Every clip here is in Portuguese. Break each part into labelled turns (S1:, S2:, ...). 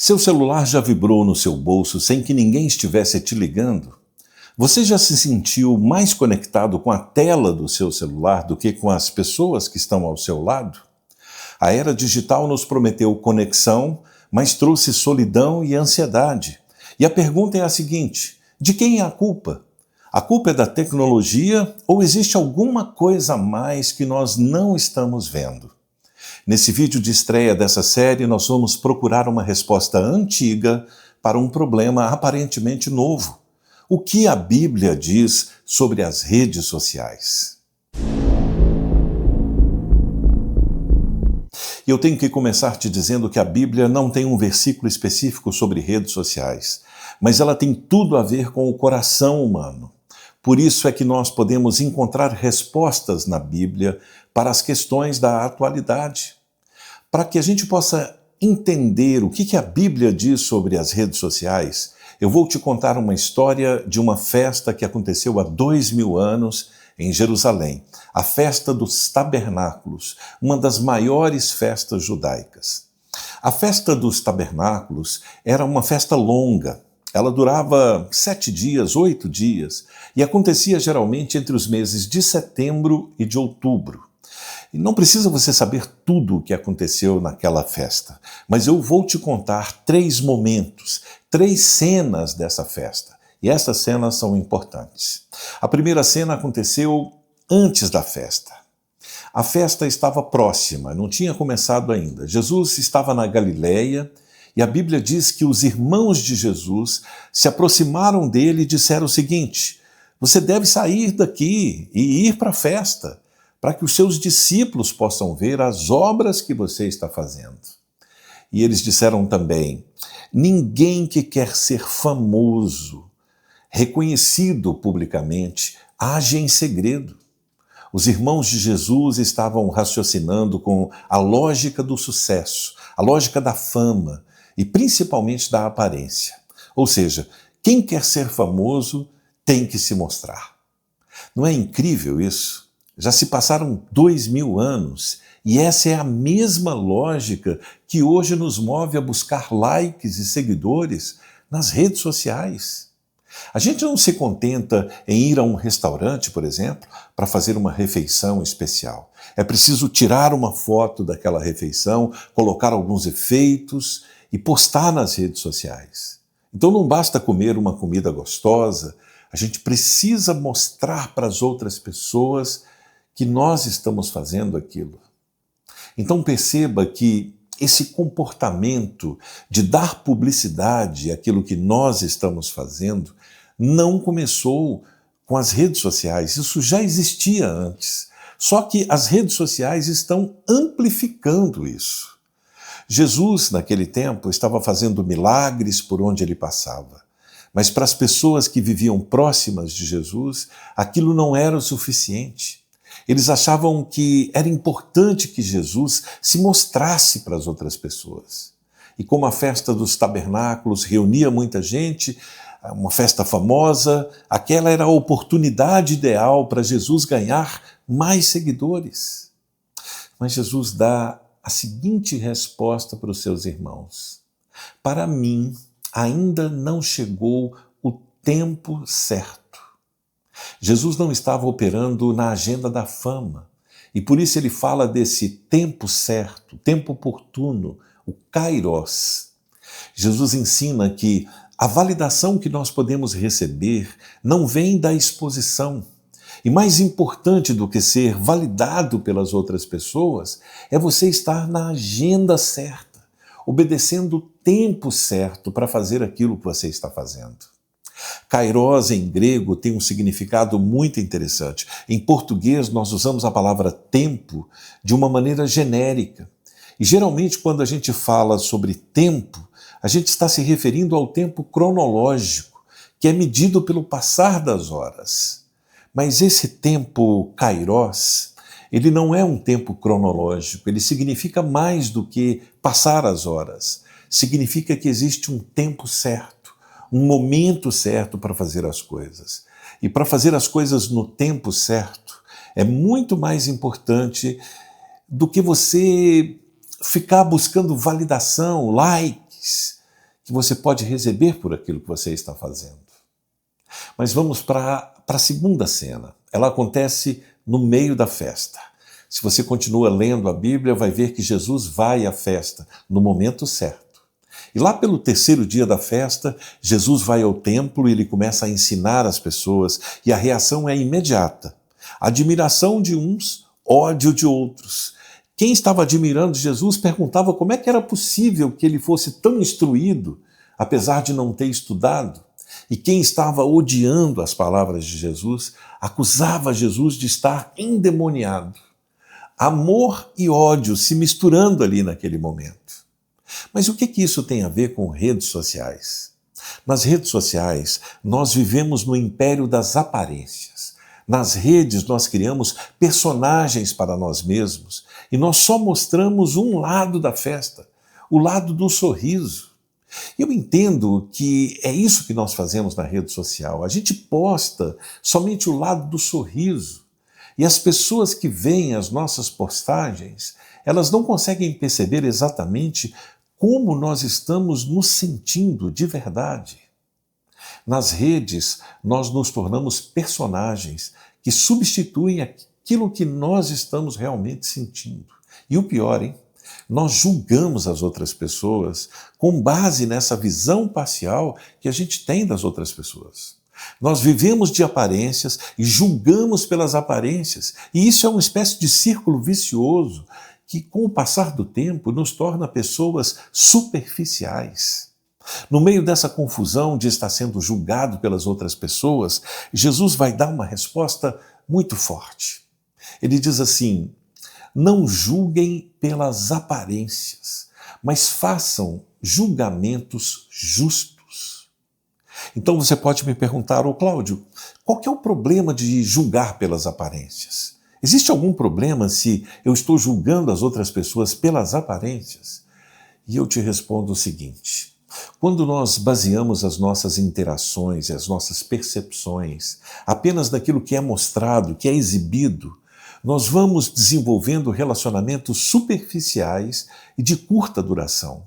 S1: Seu celular já vibrou no seu bolso sem que ninguém estivesse te ligando? Você já se sentiu mais conectado com a tela do seu celular do que com as pessoas que estão ao seu lado? A era digital nos prometeu conexão, mas trouxe solidão e ansiedade. E a pergunta é a seguinte: de quem é a culpa? A culpa é da tecnologia ou existe alguma coisa a mais que nós não estamos vendo? Nesse vídeo de estreia dessa série, nós vamos procurar uma resposta antiga para um problema aparentemente novo. O que a Bíblia diz sobre as redes sociais? E eu tenho que começar te dizendo que a Bíblia não tem um versículo específico sobre redes sociais, mas ela tem tudo a ver com o coração humano. Por isso é que nós podemos encontrar respostas na Bíblia para as questões da atualidade. Para que a gente possa entender o que a Bíblia diz sobre as redes sociais, eu vou te contar uma história de uma festa que aconteceu há 2000 anos em Jerusalém, a Festa dos Tabernáculos, uma das maiores festas judaicas. A Festa dos Tabernáculos era uma festa longa. Ela durava 7 dias, 8 dias, e acontecia geralmente entre os meses de setembro e de outubro. E não precisa você saber tudo o que aconteceu naquela festa, mas eu vou te contar 3 momentos, 3 cenas dessa festa. E essas cenas são importantes. A primeira cena aconteceu antes da festa. A festa estava próxima, não tinha começado ainda. Jesus estava na Galileia, e a Bíblia diz que os irmãos de Jesus se aproximaram dele e disseram o seguinte: você deve sair daqui e ir para a festa, para que os seus discípulos possam ver as obras que você está fazendo. E eles disseram também: ninguém que quer ser famoso, reconhecido publicamente, age em segredo. Os irmãos de Jesus estavam raciocinando com a lógica do sucesso, a lógica da fama, e principalmente da aparência. Ou seja, quem quer ser famoso tem que se mostrar. Não é incrível isso? Já se passaram 2000 anos e essa é a mesma lógica que hoje nos move a buscar likes e seguidores nas redes sociais. A gente não se contenta em ir a um restaurante, por exemplo, para fazer uma refeição especial. É preciso tirar uma foto daquela refeição, colocar alguns efeitos e postar nas redes sociais. Então não basta comer uma comida gostosa, a gente precisa mostrar para as outras pessoas que nós estamos fazendo aquilo. Então perceba que esse comportamento de dar publicidade àquilo que nós estamos fazendo não começou com as redes sociais, isso já existia antes. Só que as redes sociais estão amplificando isso. Jesus, naquele tempo, estava fazendo milagres por onde ele passava. Mas para as pessoas que viviam próximas de Jesus, aquilo não era o suficiente. Eles achavam que era importante que Jesus se mostrasse para as outras pessoas. E como a festa dos tabernáculos reunia muita gente, uma festa famosa, aquela era a oportunidade ideal para Jesus ganhar mais seguidores. Mas Jesus dá a seguinte resposta para os seus irmãos: para mim ainda não chegou o tempo certo. Jesus não estava operando na agenda da fama, e por isso ele fala desse tempo certo, tempo oportuno, o kairos. Jesus ensina que a validação que nós podemos receber não vem da exposição. E mais importante do que ser validado pelas outras pessoas é você estar na agenda certa, obedecendo o tempo certo para fazer aquilo que você está fazendo. Kairos em grego tem um significado muito interessante. Em português nós usamos a palavra tempo de uma maneira genérica. E geralmente quando a gente fala sobre tempo, a gente está se referindo ao tempo cronológico, que é medido pelo passar das horas. Mas esse tempo kairos, ele não é um tempo cronológico, ele significa mais do que passar as horas. Significa que existe um tempo certo, um momento certo para fazer as coisas. E para fazer as coisas no tempo certo, é muito mais importante do que você ficar buscando validação, likes. que você pode receber por aquilo que você está fazendo. Mas vamos para a segunda cena. Ela acontece no meio da festa. Se você continua lendo a Bíblia, vai ver que Jesus vai à festa no momento certo. E lá pelo terceiro dia da festa, Jesus vai ao templo e ele começa a ensinar as pessoas, e a reação é imediata. Admiração de uns, ódio de outros. Quem estava admirando Jesus perguntava como é que era possível que ele fosse tão instruído, apesar de não ter estudado. E quem estava odiando as palavras de Jesus, acusava Jesus de estar endemoniado. Amor e ódio se misturando ali naquele momento. Mas o que isso tem a ver com redes sociais? Nas redes sociais, nós vivemos no império das aparências. Nas redes, nós criamos personagens para nós mesmos e nós só mostramos um lado da festa, o lado do sorriso. Eu entendo que é isso que nós fazemos na rede social. A gente posta somente o lado do sorriso. E as pessoas que veem as nossas postagens, elas não conseguem perceber exatamente como nós estamos nos sentindo de verdade. Nas redes, nós nos tornamos personagens que substituem aquilo que nós estamos realmente sentindo. E o pior, hein? Nós julgamos as outras pessoas com base nessa visão parcial que a gente tem das outras pessoas. Nós vivemos de aparências e julgamos pelas aparências. E isso é uma espécie de círculo vicioso que, com o passar do tempo, nos torna pessoas superficiais. No meio dessa confusão de estar sendo julgado pelas outras pessoas, Jesus vai dar uma resposta muito forte. Ele diz assim: não julguem pelas aparências, mas façam julgamentos justos. Então você pode me perguntar: ô Cláudio, qual que é o problema de julgar pelas aparências? Existe algum problema se eu estou julgando as outras pessoas pelas aparências? E eu te respondo o seguinte: quando nós baseamos as nossas interações e as nossas percepções apenas naquilo que é mostrado, que é exibido, nós vamos desenvolvendo relacionamentos superficiais e de curta duração.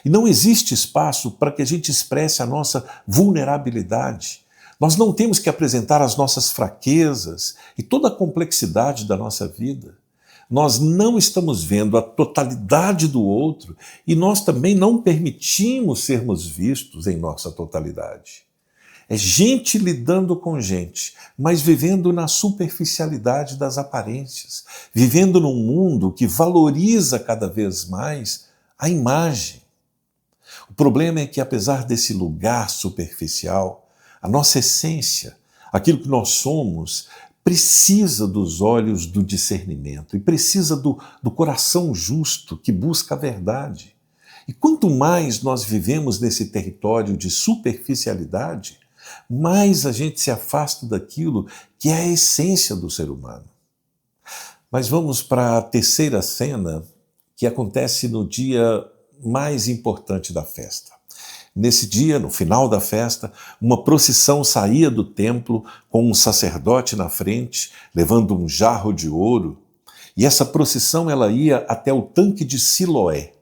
S1: E não existe espaço para que a gente expresse a nossa vulnerabilidade. Nós não temos que apresentar as nossas fraquezas e toda a complexidade da nossa vida. Nós não estamos vendo a totalidade do outro e nós também não permitimos sermos vistos em nossa totalidade. É gente lidando com gente, mas vivendo na superficialidade das aparências, vivendo num mundo que valoriza cada vez mais a imagem. O problema é que, apesar desse lugar superficial, a nossa essência, aquilo que nós somos, precisa dos olhos do discernimento e precisa do coração justo que busca a verdade. E quanto mais nós vivemos nesse território de superficialidade, mais a gente se afasta daquilo que é a essência do ser humano. Mas vamos para a terceira cena, que acontece no dia mais importante da festa. Nesse dia, no final da festa, uma procissão saía do templo com um sacerdote na frente, levando um jarro de ouro, e essa procissão ela ia até o tanque de Siloé.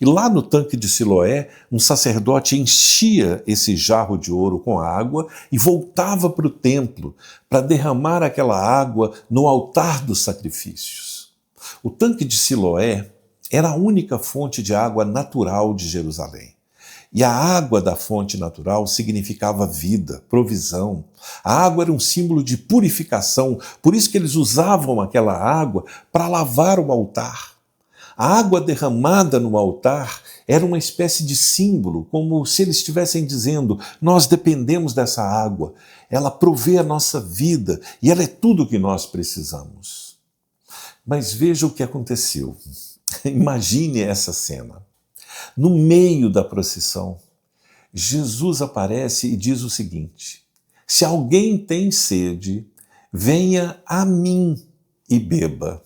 S1: E lá no tanque de Siloé, um sacerdote enchia esse jarro de ouro com água e voltava para o templo para derramar aquela água no altar dos sacrifícios. O tanque de Siloé era a única fonte de água natural de Jerusalém. E a água da fonte natural significava vida, provisão. A água era um símbolo de purificação, por isso que eles usavam aquela água para lavar o altar. A água derramada no altar era uma espécie de símbolo, como se eles estivessem dizendo: nós dependemos dessa água, ela provê a nossa vida e ela é tudo o que nós precisamos. Mas veja o que aconteceu. Imagine essa cena. No meio da procissão, Jesus aparece e diz o seguinte: se alguém tem sede, venha a mim e beba.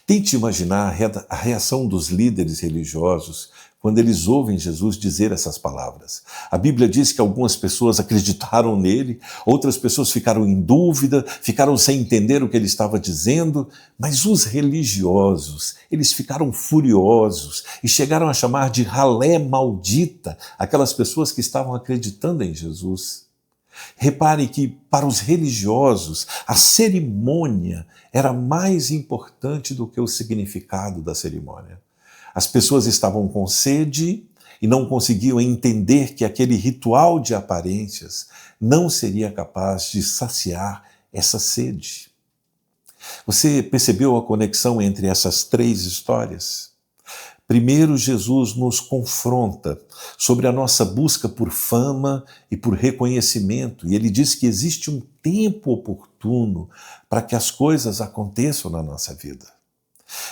S1: Tente imaginar a reação dos líderes religiosos quando eles ouvem Jesus dizer essas palavras. A Bíblia diz que algumas pessoas acreditaram nele, outras pessoas ficaram em dúvida, ficaram sem entender o que ele estava dizendo, mas os religiosos, eles ficaram furiosos e chegaram a chamar de ralé maldita aquelas pessoas que estavam acreditando em Jesus. Repare que, para os religiosos, a cerimônia era mais importante do que o significado da cerimônia. As pessoas estavam com sede e não conseguiam entender que aquele ritual de aparências não seria capaz de saciar essa sede. Você percebeu a conexão entre essas três histórias? Primeiro, Jesus nos confronta sobre a nossa busca por fama e por reconhecimento, e ele diz que existe um tempo oportuno para que as coisas aconteçam na nossa vida.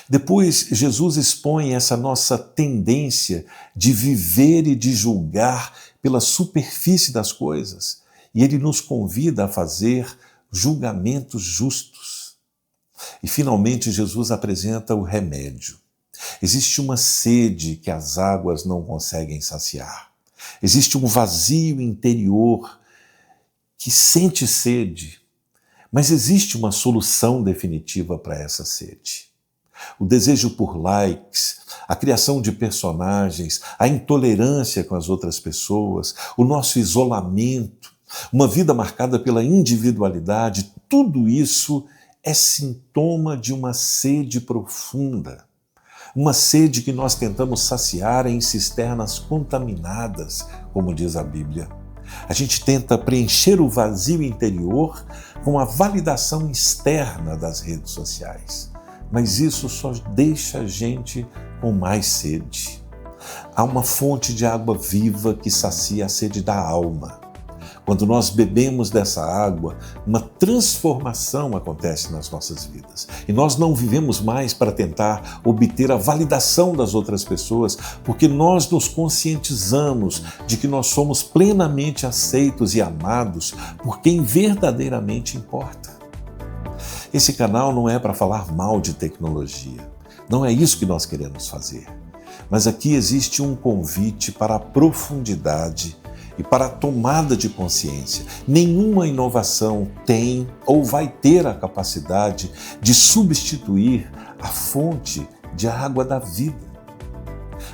S1: Depois, Jesus expõe essa nossa tendência de viver e de julgar pela superfície das coisas, e ele nos convida a fazer julgamentos justos. E, finalmente, Jesus apresenta o remédio. Existe uma sede que as águas não conseguem saciar. Existe um vazio interior que sente sede, mas existe uma solução definitiva para essa sede. O desejo por likes, a criação de personagens, a intolerância com as outras pessoas, o nosso isolamento, uma vida marcada pela individualidade, tudo isso é sintoma de uma sede profunda. Uma sede que nós tentamos saciar em cisternas contaminadas, como diz a Bíblia. A gente tenta preencher o vazio interior com a validação externa das redes sociais. Mas isso só deixa a gente com mais sede. Há uma fonte de água viva que sacia a sede da alma. Quando nós bebemos dessa água, uma transformação acontece nas nossas vidas. E nós não vivemos mais para tentar obter a validação das outras pessoas, porque nós nos conscientizamos de que nós somos plenamente aceitos e amados por quem verdadeiramente importa. Esse canal não é para falar mal de tecnologia. Não é isso que nós queremos fazer. Mas aqui existe um convite para a profundidade e para a tomada de consciência. Nenhuma inovação tem ou vai ter a capacidade de substituir a fonte de água da vida.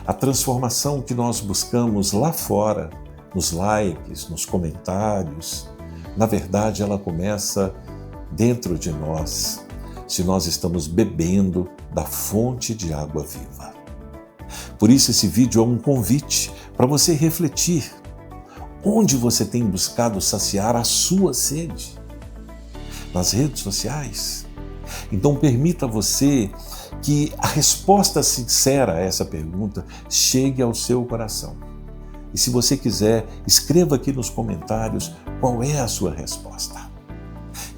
S1: A transformação que nós buscamos lá fora, nos likes, nos comentários, na verdade ela começa dentro de nós, se nós estamos bebendo da fonte de água viva. Por isso esse vídeo é um convite para você refletir. Onde você tem buscado saciar a sua sede? Nas redes sociais? Então permita você que a resposta sincera a essa pergunta chegue ao seu coração. E se você quiser, escreva aqui nos comentários qual é a sua resposta.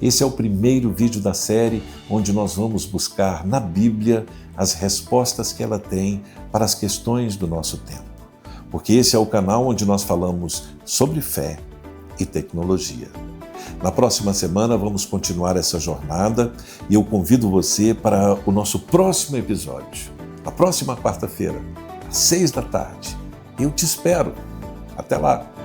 S1: Esse é o primeiro vídeo da série onde nós vamos buscar na Bíblia as respostas que ela tem para as questões do nosso tempo. Porque esse é o canal onde nós falamos sobre fé e tecnologia. Na próxima semana vamos continuar essa jornada e eu convido você para o nosso próximo episódio. Na próxima quarta-feira, às 6 da tarde. Eu te espero. Até lá!